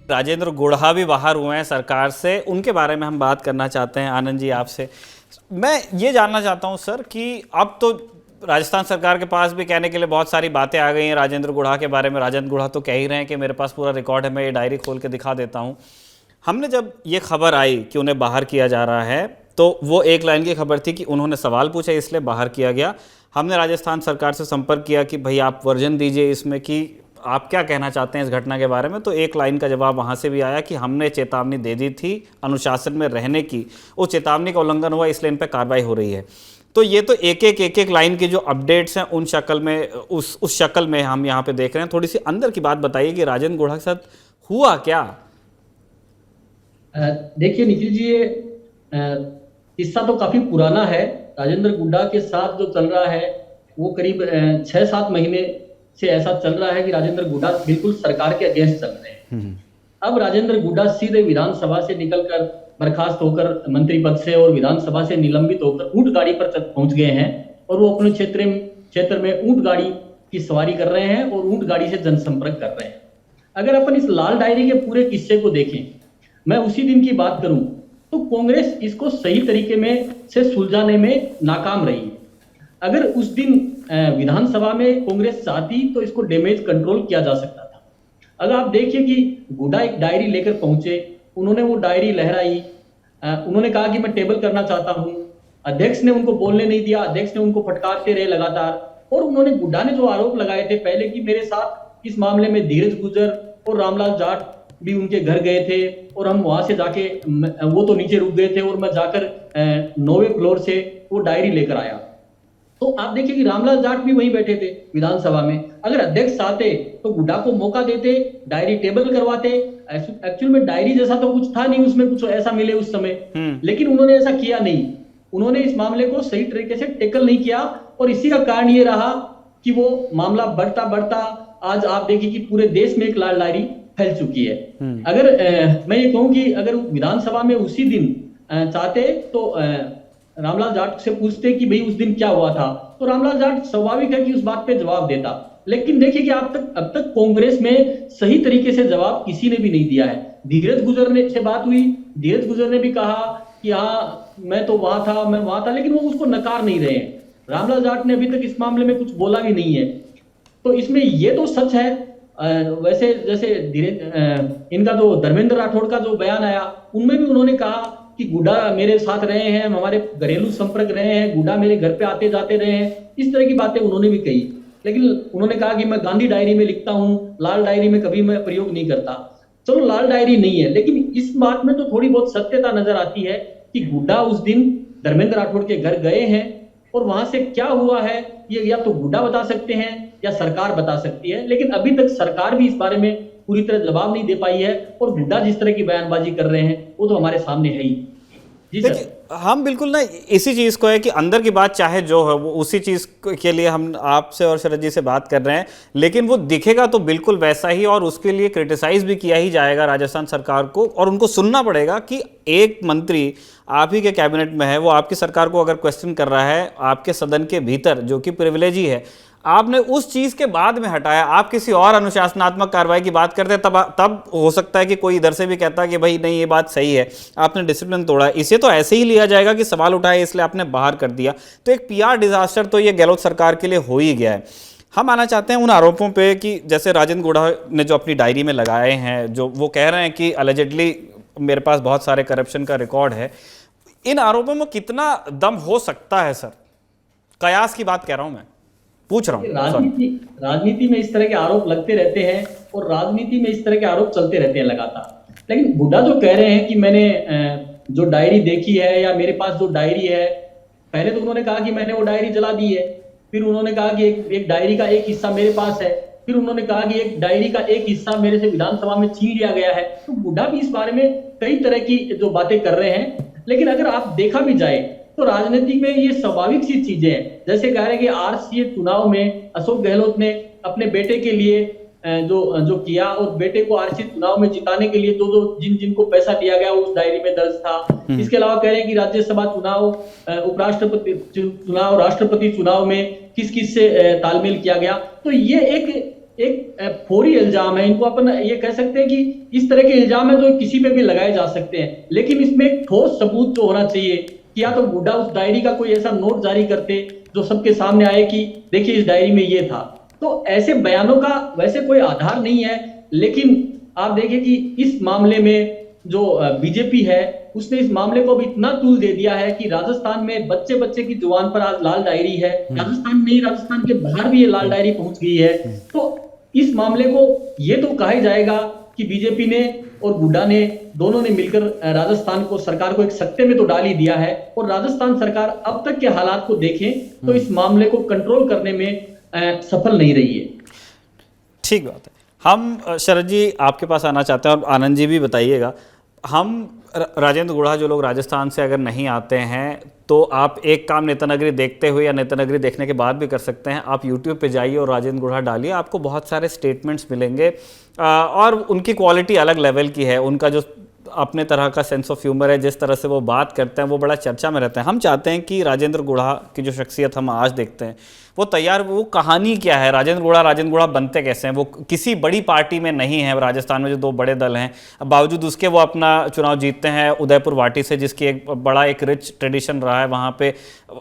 राजेंद्र गुढ़ा भी बाहर हुए हैं सरकार से, उनके बारे में हम बात करना चाहते हैं आनंद जी आपसे। मैं ये जानना चाहता हूं सर कि अब तो राजस्थान सरकार के पास भी कहने के लिए बहुत सारी बातें आ गई हैं राजेंद्र गुढ़ा के बारे में। राजेंद्र गुढ़ा तो कह ही रहे हैं कि मेरे पास पूरा रिकॉर्ड है, मैं ये डायरी खोल के दिखा देता हूँ। हमने जब ये खबर आई कि उन्हें बाहर किया जा रहा है तो वो एक लाइन की खबर थी कि उन्होंने सवाल पूछा इसलिए बाहर किया गया। हमने राजस्थान सरकार से संपर्क किया कि भाई आप वर्जन दीजिए इसमें कि आप क्या कहना चाहते हैं इस घटना के बारे में, तो एक लाइन का जवाब वहाँ से भी आया कि हमने चेतावनी दे दी थी अनुशासन में रहने की, उस चेतावनी का उल्लंघन हुआ इसलिए इन पर कार्रवाई हो रही है। तो ये तो एक एक लाइन की जो अपडेट्स हैं उन शक्ल में उस शक्ल में हम यहाँ पे देख रहे हैं। थोड़ी सी अंदर की बात बताइए कि राजेंद्र गुढ़ा के साथ हुआ क्या। देखिए निखिल जी, ये किस्सा तो काफी पुराना है। राजेंद्र गुड्डा के साथ जो चल रहा है वो करीब 6-7 महीने से ऐसा चल रहा है कि राजेंद्र गुड्डा बिल्कुल सरकार के अगेंस्ट चल रहे हैं। अब राजेंद्र गुड्डा सीधे विधानसभा से निकलकर बर्खास्त होकर मंत्री पद से और विधानसभा से निलंबित होकर ऊंट गाड़ी पर पहुंच गए हैं और वो अपने क्षेत्र में ऊंट गाड़ी की सवारी कर रहे हैं और ऊंट गाड़ी से जनसंपर्क कर रहे हैं। अगर अपन इस लाल डायरी के पूरे किस्से को देखें, मैं उसी दिन की बात करूं तो कांग्रेस इसको सही तरीके में से सुलझाने में नाकाम रही। अगर उस दिन विधानसभा में कांग्रेस चाहती तो इसको डैमेज कंट्रोल किया जा सकता था। अगर आप देखिए कि गुड्डा एक डायरी लेकर पहुंचे, उन्होंने वो डायरी लहराई, उन्होंने कहा कि मैं टेबल करना चाहता हूं। अध्यक्ष ने उनको बोलने नहीं दिया, अध्यक्ष ने उनको फटकारते रहे लगातार। और उन्होंने गुड्डा ने जो आरोप लगाए थे पहले कि मेरे साथ इस मामले में धीरज गुर्जर और रामलाल जाट भी उनके घर गए थे और हम वहां से जाके, वो तो नीचे रुक गए थे और मैं जाकर 9वें फ्लोर से वो डायरी लेकर आया। तो आप देखिए कि रामलाल जाट भी वहीं बैठे थे विधानसभा में। अगर अध्यक्ष चाहते तो गुड्डा को मौका देते, डायरी टेबल करवाते। एक्चुअल में डायरी जैसा तो कुछ था नहीं, उसमें कुछ ऐसा मिले उस समय, लेकिन उन्होंने ऐसा किया नहीं। उन्होंने इस मामले को सही तरीके से टैकल नहीं किया और इसी का कारण ये रहा कि वो मामला बढ़ता बढ़ता आज आप देखिए कि पूरे देश में एक लाल डायरी फैल चुकी है। अगर मैं ये कहूं कि अगर विधानसभा में उसी दिन चाहते तो रामलाल जाट से पूछते कि भाई उस दिन क्या हुआ था, तो रामलाल जाट स्वाभाविक है कि उस बात पे जवाब देता। लेकिन देखिए कि अब तक कांग्रेस में सही तरीके से जवाब किसी ने भी नहीं दिया है। धीरज गुर्जर ने से बात हुई, धीरज गुर्जर ने भी कहा कि हाँ मैं तो वहां था, मैं वहां था, लेकिन वो उसको नकार नहीं रहे हैं। रामलाल जाट ने अभी तक इस मामले में कुछ बोला भी नहीं है। तो इसमें ये तो सच है। वैसे जैसे इनका जो धर्मेंद्र राठौड़ का जो बयान आया उनमें भी उन्होंने कहा कि गुड्डा मेरे साथ रहे हैं, हमारे घरेलू संपर्क रहे हैं, गुड्डा मेरे घर पे आते जाते रहे हैं, इस तरह की बातें उन्होंने भी कही। लेकिन उन्होंने कहा कि मैं गांधी डायरी में लिखता हूं, लाल डायरी में कभी मैं प्रयोग नहीं करता। चलो लाल डायरी नहीं है, लेकिन इस बात में तो थोड़ी बहुत सत्यता नजर आती है कि गुड्डा उस दिन धर्मेंद्र राठौड़ के घर गए हैं और वहां से क्या हुआ है ये या तो गुड्डा बता सकते हैं या सरकार बता सकती है। लेकिन अभी तक सरकार भी इस बारे में पूरी तरह जवाब नहीं दे पाई है और गुड्डा जिस तरह की बयानबाजी कर रहे हैं वो तो हमारे सामने है ही। जी सर, हम बिल्कुल ना इसी चीज़ को है कि अंदर की बात चाहे जो है वो उसी चीज़ के लिए हम आपसे और शरद जी से बात कर रहे हैं, लेकिन वो दिखेगा तो बिल्कुल वैसा ही और उसके लिए क्रिटिसाइज भी किया ही जाएगा राजस्थान सरकार को और उनको सुनना पड़ेगा कि एक मंत्री आप ही के कैबिनेट में है, वो आपकी सरकार को अगर क्वेश्चन कर रहा है आपके सदन के भीतर जो कि प्रिविलेज ही है, आपने उस चीज़ के बाद में हटाया, आप किसी और अनुशासनात्मक कार्रवाई की बात करते तब हो सकता है कि कोई इधर से भी कहता कि भाई नहीं ये बात सही है, आपने डिसिप्लिन तोड़ा। इसे तो ऐसे ही लिया जाएगा कि सवाल उठाए इसलिए आपने बाहर कर दिया। तो एक पीआर डिजास्टर तो ये गहलोत सरकार के लिए हो ही गया है। हम आना चाहते हैं उन आरोपों पे कि जैसे राजेंद्र गुढ़ा ने जो अपनी डायरी में लगाए हैं, जो वो कह रहे हैं कि अलेजेडली मेरे पास बहुत सारे करप्शन का रिकॉर्ड है, इन आरोपों में कितना दम हो सकता है सर? कयास की बात कह रहा हूं, मैं पूछ रहा हूं। राजनीति में इस तरह के आरोप लगते रहते हैं और राजनीति में इस तरह के आरोप चलते रहते हैं लगातार। लेकिन गुड्डा जो कह रहे हैं कि मैंने जो डायरी देखी है या मेरे पास जो डायरी है, पहले तो उन्होंने कहा कि मैंने वो डायरी जला दी है, फिर उन्होंने कहा कि एक डायरी का एक हिस्सा मेरे पास है, फिर उन्होंने कहा कि एक डायरी का एक हिस्सा मेरे से विधानसभा में छीन लिया गया है। तो गुड्डा भी इस बारे में कई तरह की जो बातें कर रहे हैं। लेकिन अगर आप देखा भी जाए तो राजनीति में ये स्वाभाविक सी चीजें हैं। जैसे कह रहे हैं कि आरसीए चुनाव में अशोक गहलोत ने अपने बेटे के लिए जो किया और बेटे को आरसीए चुनाव में जिताने के लिए जिनको पैसा दिया गया उस डायरी में दर्ज था। इसके अलावा कह रहे हैं कि राज्यसभा चुनाव, उपराष्ट्रपति चुनाव, राष्ट्रपति चुनाव में किस किस से तालमेल किया गया। तो ये एक एक फौरी इल्जाम है, इनको अपन ये कह सकते हैं कि इस तरह के इल्जाम है जो किसी पे भी लगाए जा सकते हैं, लेकिन इसमें एक ठोस सबूत तो होना चाहिए कि या तो गुड्डा उस डायरी का कोई ऐसा नोट जारी करते जो सबके सामने आए कि देखिए इस डायरी में ये था। तो ऐसे बयानों का वैसे कोई आधार नहीं है, लेकिन आप देखिए कि इस मामले में जो बीजेपी है उसने इस मामले को भी इतना तूल दे दिया है कि राजस्थान में बच्चे बच्चे की जुबान पर आज लाल डायरी है, राजस्थान में ही, राजस्थान के बाहर भी ये लाल डायरी पहुंच गई है। तो इस मामले को ये तो कहा ही जाएगा कि बीजेपी ने और गुड्डा ने दोनों ने मिलकर राजस्थान को, सरकार को एक सत्ते में तो डाल ही दिया है, और राजस्थान सरकार अब तक के हालात को देखें तो इस मामले को कंट्रोल करने में सफल नहीं रही है। ठीक बात है। हम शरद जी आपके पास आना चाहते हैं और आनंद जी भी बताइएगा। हम राजेंद्र गुढ़ा, जो लोग राजस्थान से अगर नहीं आते हैं तो आप एक काम नेता नगरी देखते हुए या नेता नगरी देखने के बाद भी कर सकते हैं, आप यूट्यूब पे जाइए और राजेंद्र गुढ़ा डालिए, आपको बहुत सारे स्टेटमेंट्स मिलेंगे और उनकी क्वालिटी अलग लेवल की है। उनका जो अपने तरह का सेंस ऑफ ह्यूमर है, जिस तरह से वो बात करते हैं, वो बड़ा चर्चा में रहते हैं। हम चाहते हैं कि राजेंद्र गुढ़ा की जो शख्सियत हम आज देखते हैं वो तैयार, वो कहानी क्या है, राजेंद्र गुढ़ा बनते कैसे हैं। वो किसी बड़ी पार्टी में नहीं है, राजस्थान में जो दो बड़े दल हैं, बावजूद उसके वो अपना चुनाव जीतते हैं उदयपुर वाटी से, जिसकी एक बड़ा एक रिच ट्रेडिशन रहा है, वहाँ पे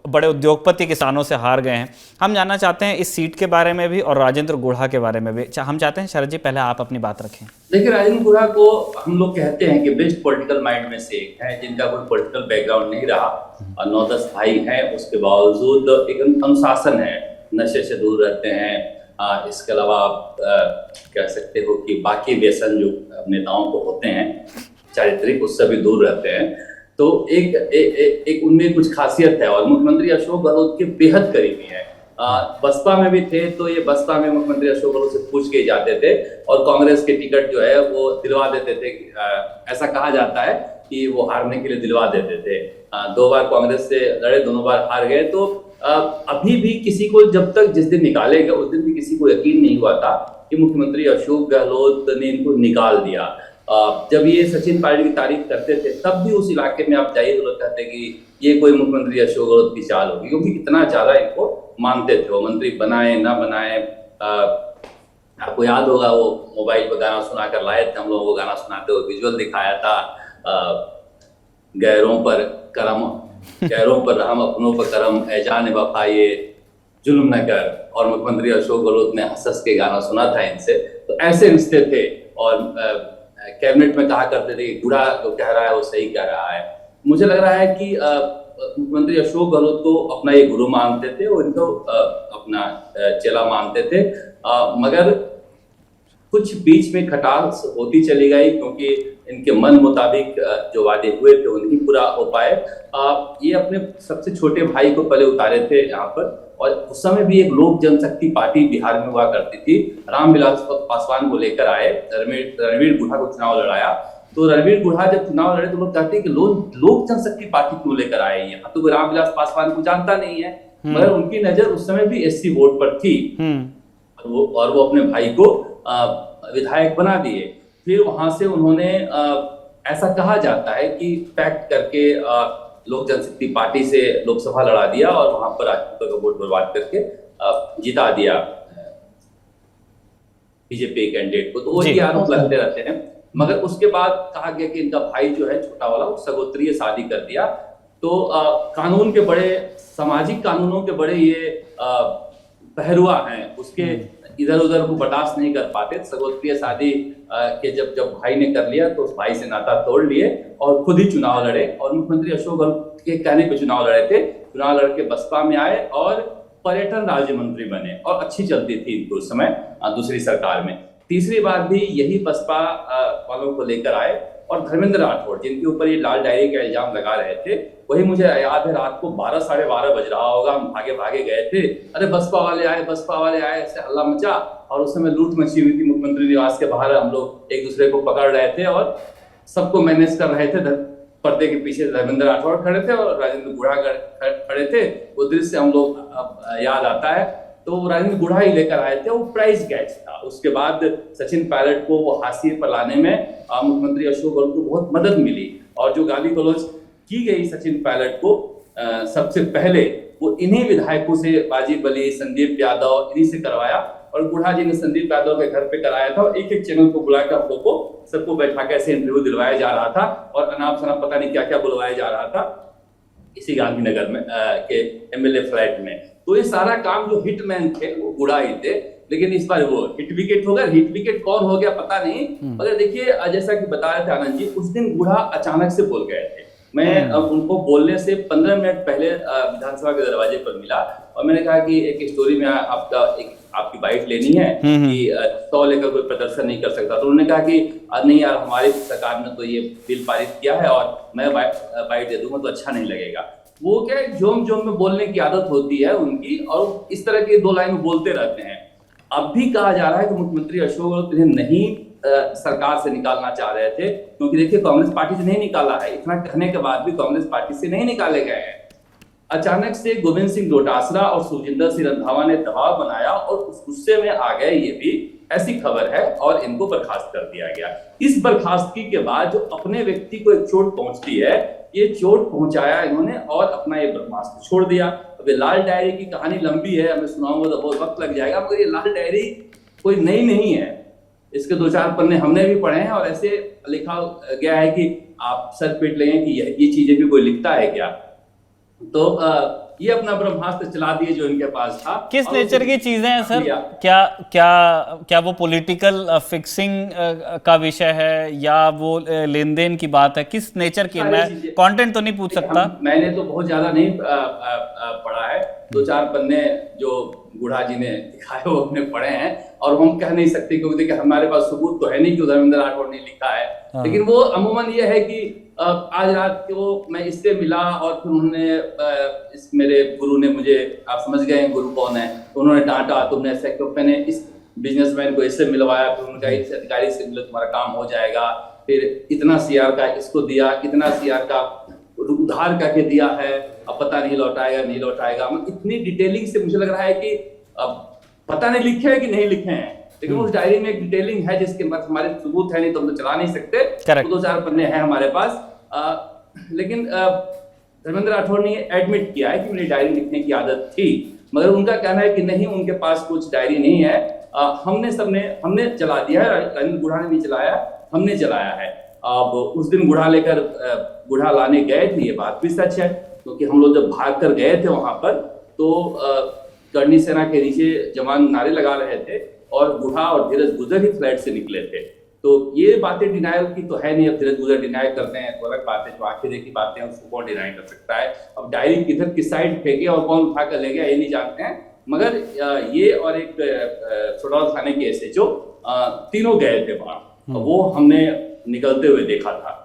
बड़े उद्योगपति किसानों से हार गए हैं। हम जानना चाहते हैं इस सीट के बारे में भी और राजेंद्र गुढ़ा के बारे में भी। हम चाहते हैं शरद जी पहले आप अपनी बात रखें। देखिए, राजेंद्र गुढ़ा को हम लोग कहते हैं कि बेस्ट पॉलिटिकल माइंड में से एक है, जिनका कोई पॉलिटिकल बैकग्राउंड नहीं रहा और 9-10 भाई हैं, उसके बावजूद एक अनुशासन है, नशे से दूर रहते हैं। इसके अलावा आप कह सकते हो कि बाकी व्यसन जो नेताओं को होते हैं चारित्रिक, उससे भी दूर रहते हैं। तो एक उनमें कुछ खासियत है और मुख्यमंत्री अशोक गहलोत के बेहद करीबी है। बसपा में भी थे तो ये बसपा में मुख्यमंत्री अशोक गहलोत से पूछ के जाते थे और कांग्रेस के टिकट जो है वो दिलवा देते थे। ऐसा कहा जाता है कि वो हारने के लिए दिलवा देते थे। 2 बार कांग्रेस से लड़े, दोनों बार हार गए। तो अभी भी किसी को, जब तक जिस दिन निकाले गए उस दिन भी किसी को यकीन नहीं हुआ था कि मुख्यमंत्री अशोक गहलोत ने इनको निकाल दिया। जब ये सचिन पायलट की तारीफ करते थे तब भी उस इलाके में आप जाइए तो लोग कहते कि ये कोई मुख्यमंत्री अशोक गहलोत की चाल होगी, क्योंकि इतना ज्यादा इनको मानते थे। वो मंत्री बनाए ना बनाए, आपको याद होगा वो मोबाइल पर गाना सुना कर लाए थे, हम लोगों को गाना सुनाते हुए विजुअल दिखाया था, गैरों पर रहम अपनों पर करम, ए जान वफा ये जुल्म न कर। और मुख्यमंत्री अशोक गहलोत ने हंस के गाना सुना था इनसे। तो ऐसे रिश्ते थे और कैबिनेट में कहा करते थे कि गुढ़ा जो कह रहा है वो सही कह रहा है। मुझे लग रहा है कि मुख्यमंत्री अशोक गहलोत को अपना ये गुरु मानते थे और इनको अपना चेला मानते थे, मगर कुछ बीच में खटास होती चली गई, क्योंकि इनके मन मुताबिक जो वादे हुए थे वो नहीं पूरा हो पाए। ये अपने सबसे छोटे भाई को पहले उतारे थे यहाँ पर, और उस समय भी एक लोक जनशक्ति पार्टी बिहार में हुआ करती थी, रामविलास पासवान को लेकर आए, रणवीर गुढ़ा को चुनाव लड़ाया। तो रणवीर गुढ़ा जब चुनाव लड़े तो लोग कहते हैं कि लोक जनशक्ति पार्टी क्यों लेकर आए यहाँ, तो रामविलास पासवान को जानता नहीं है, मगर उनकी नजर उस समय भी एससी वोट पर थी और वो अपने भाई को विधायक बना दिए। फिर वहां से उन्होंने ऐसा कहा जाता है कि पैक्ट करके लोक जनशक्ति पार्टी से लोकसभा लड़ा दिया और वहां पर राजपूतों का वोट बर्बाद करके जिता दिया बीजेपी कैंडिडेट को। तो वो ये आरोप लगते रहते हैं, मगर उसके बाद कहा गया कि इनका भाई जो है छोटा वाला, वो सगोत्रीय शादी कर दिया। तो कानून के बड़े, सामाजिक कानूनों के बड़े ये पहरुआ हैं, उसके इधर उधर को बर्दाश्त नहीं कर पाते। सगोत्रीय शादी के जब भाई ने कर लिया तो उस भाई से नाता तोड़ लिए और खुद ही चुनाव लड़े, और मुख्यमंत्री अशोक गहलोत के कहने पे चुनाव लड़े थे। चुनाव लड़के बसपा में आए और पर्यटन राज्य मंत्री बने और अच्छी चलती थी इनको उस समय दूसरी सरकार में। तीसरी बार भी यही बसपा वालों को लेकर आए और धर्मेंद्र राठौड़, जिनके ऊपर ये लाल डायरी का इल्जाम लगा रहे थे, वही मुझे याद है रात को 12 साढ़े 12 बज रहा होगा, हम भागे भागे गए थे, अरे बसपा वाले आए, ऐसे हल्ला मचा। और उस समय लूट मची हुई थी मुख्यमंत्री निवास के बाहर, हम लोग एक दूसरे को पकड़ रहे थे और सबको मैनेज कर रहे थे। पर्दे के पीछे धर्मेंद्र राठौड़ खड़े थे और राजेंद्र गुढ़ा खड़े थे। वो दृश्य हम लोग याद आता है। तो राजेंद्र गुढ़ा ही लेकर आए थे, वो प्राइस गैच था। उसके बाद सचिन पायलट को वो हाशिए पर लाने में मुख्यमंत्री अशोक गहलोत को बहुत मदद मिली, और जो गाली गलौज की गई सचिन पायलट को सबसे पहले वो इन्हीं विधायकों से, वाजिब अली, संदीप यादव, इन्हीं से करवाया। और गुढ़ा जी ने संदीप यादव के घर पे कराया था और एक एक चैनल को बुलाकर हम लोग को सबको बैठा के ऐसे इंटरव्यू दिलवाया जा रहा था और अनाप शनाप पता नहीं क्या क्या बुलवाया जा रहा था इसी गांधीनगर में के एमएलए फ्लैट में। तो ये सारा काम जो हिटमैन थे वो गुढ़ा ही थे, लेकिन इस बार वो हिट विकेट हो गया। हिट विकेट कौन हो गया पता नहीं, मगर देखिए जैसा कि बताया था आनंद जी, उस दिन गुढ़ा अचानक से बोल गए थे। मैं उनको बोलने से 15 मिनट पहले विधानसभा के दरवाजे पर मिला और मैंने कहा कि एक स्टोरी में आपकी बाइट लेनी है कि 100 लेकर कोई प्रदर्शन नहीं कर सकता। तो उन्होंने कहा कि नहीं यार, हमारी सरकार ने तो ये बिल पारित किया है और मैं बाइट दे दूंगा तो अच्छा नहीं लगेगा। वो क्या है, जोम जोम में बोलने की आदत होती है उनकी और इस तरह के 2 लाइन बोलते रहते हैं। अब भी कहा जा रहा है कि मुख्यमंत्री अशोक गहलोत इन्हें नहीं सरकार से निकालना चाह रहे थे, क्योंकि देखिए कांग्रेस पार्टी से नहीं निकाला है। इतना कहने के बाद भी कांग्रेस पार्टी से नहीं निकाले गए हैं। अचानक से गोविंद सिंह डोटासरा और सुखजिंदर सिंह रंधावा ने दबाव बनाया और उस गुस्से में आ गए, ये भी ऐसी खबर है, और इनको बर्खास्त कर दिया गया। इस बर्खास्तगी के बाद जो अपने व्यक्ति को एक चोट पहुंचती है, ये चोट पहुंचाया इन्होंने और अपना ये बर्खास्त छोड़ दिया। अब ये लाल डायरी की कहानी लंबी है, मैं सुनाऊंगा तो बहुत वक्त लग जाएगा, मगर ये लाल डायरी कोई नई नहीं है। इसके 2-4 पन्ने हमने भी पढ़े हैं और ऐसे लिखा गया है कि आप सर पीट लेंगे कि ये चीजें भी कोई लिखता है क्या। तो ये अपना ब्रह्मास्त्र चला दिए जो इनके पास था। किस नेचर की चीजें हैं सर? क्या वो पॉलिटिकल फिक्सिंग का विषय है या वो लेन देन की बात है? किस नेचर की? मैं कंटेंट तो नहीं पूछ सकता, मैंने तो बहुत ज्यादा नहीं पढ़ा है। 2-4 पन्ने जो गुढ़ा जी ने दिखाए वो अपने पढ़े हैं और हम कह नहीं सकते, क्योंकि देखिए हमारे पास सबूत तो है नहीं कि धर्मेंद्र राठौड़ ने लिखा है। लेकिन वो अमूमन ये है कि आज रात को मैं इससे मिला और फिर उन्होंने मेरे गुरु ने मुझे, आप समझ गए गुरु कौन है, तो उन्होंने डांटा, तुमने ऐसा क्यों, मैंने इस बिजनेसमैन को इससे मिलवाया, फिर उनका इस अधिकारी से मिलो तुम्हारा काम हो जाएगा, फिर इतना सीआर का इसको दिया, इतना सीआर का उधार करके दिया है, अब पता नहीं लौटाएगा नहीं लौटाएगा। इतनी डिटेलिंग से मुझे लग रहा है कि अब पता नहीं लिखे हैं कि नहीं लिखे हैं, लेकिन उस डायरी में एक डिटेलिंग है जिसके पास हमारे सबूत है, नहीं तो हम तो चला नहीं सकते। तो 2-4 पन्ने हैं हमारे पास। लेकिन धर्मेंद्र राठौड़ ने एडमिट किया है कि मेरी डायरी लिखने की आदत थी, मगर उनका कहना है कि नहीं, उनके पास कुछ डायरी नहीं है, हमने चला दिया है, राजेंद्र गुढ़ा ने नहीं चलाया, हमने चलाया है। अब उस दिन गुढ़ा लाने गए थे, ये बात भी सच है, क्योंकि हम लोग जब भाग कर गए थे वहां पर तो करनी सेना के नीचे जवान नारे लगा रहे थे और गुढ़ा और धीरज गुजर ही फ्लैट से निकले थे। तो ये बातें डिनायल की तो है नहीं। अब धीरज गुजर डिनाई करते हैं तो अलग बात है, जो आखिर की बातें हैं उसको कौन डिनाई कर सकता है। अब डायरी किधर किस साइड फेंके और कौन उठा कर ले गया ये नहीं जानते हैं, मगर ये और एक छोटा थाने के एसएचओ तीनों गए थे वहां, वो हमने निकलते हुए देखा था।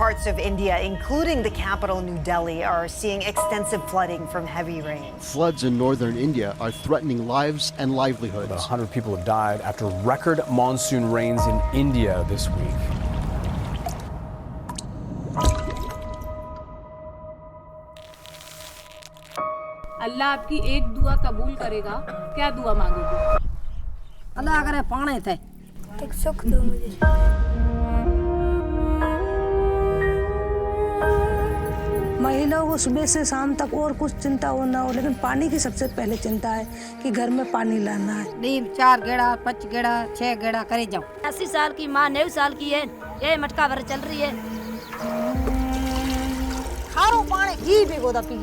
Parts of India, including the capital New Delhi, are seeing extensive flooding from heavy rains. Floods in northern India are threatening lives and livelihoods. About 100 people have died after record monsoon rains in India this week. अल्लाह आपकी एक दुआ कबूल करेगा। क्या दुआ मांगोगे? अल्लाह करे पाने थे, एक सुख दो मुझे। महिलाओं को सुबह से शाम तक और कुछ चिंता हो ना हो, लेकिन पानी की सबसे पहले चिंता है कि घर में पानी लाना है। नहीं 4 गेड़ा 5 गेड़ा 6 गेड़ा करे जाओ। 80 साल की माँ 9 साल की है, ये मटका भर चल रही है। खारो पानी घी भिगो दा पी।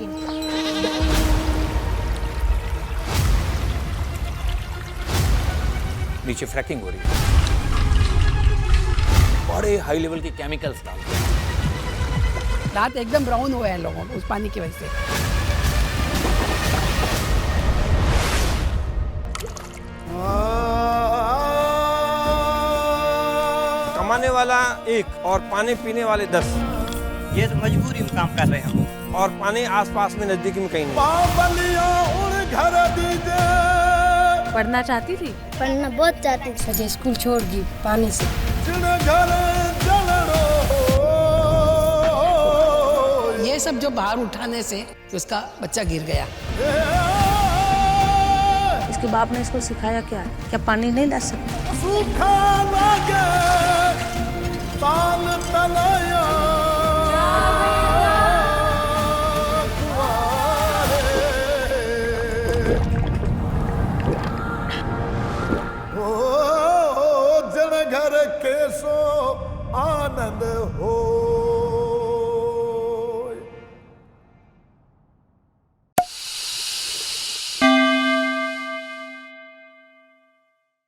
नीचे फ्रैकिंग हो रही है, बड़े हाई लेवल के केमिकल्स डालते हैं। दांत एकदम ब्राउन हुए हैं लोगों उस पानी की वजह से। कमाने वाला 1 और पानी पीने वाले 10। ये तो मजबूरी में काम कर रहे हैं हम, और पानी आसपास में नजदीक में कहीं नहीं। पढ़ना चाहती थी? पढ़ना बहुत चाहती थी। सजे स्कूल छोड़ दी पानी से। ये सब जो बाहर उठाने से तो इसका बच्चा गिर गया। इसके बाप ने इसको सिखाया क्या पानी नहीं ला सकता। सूखा लागे ताल तलाया हर के सो आनंद हो।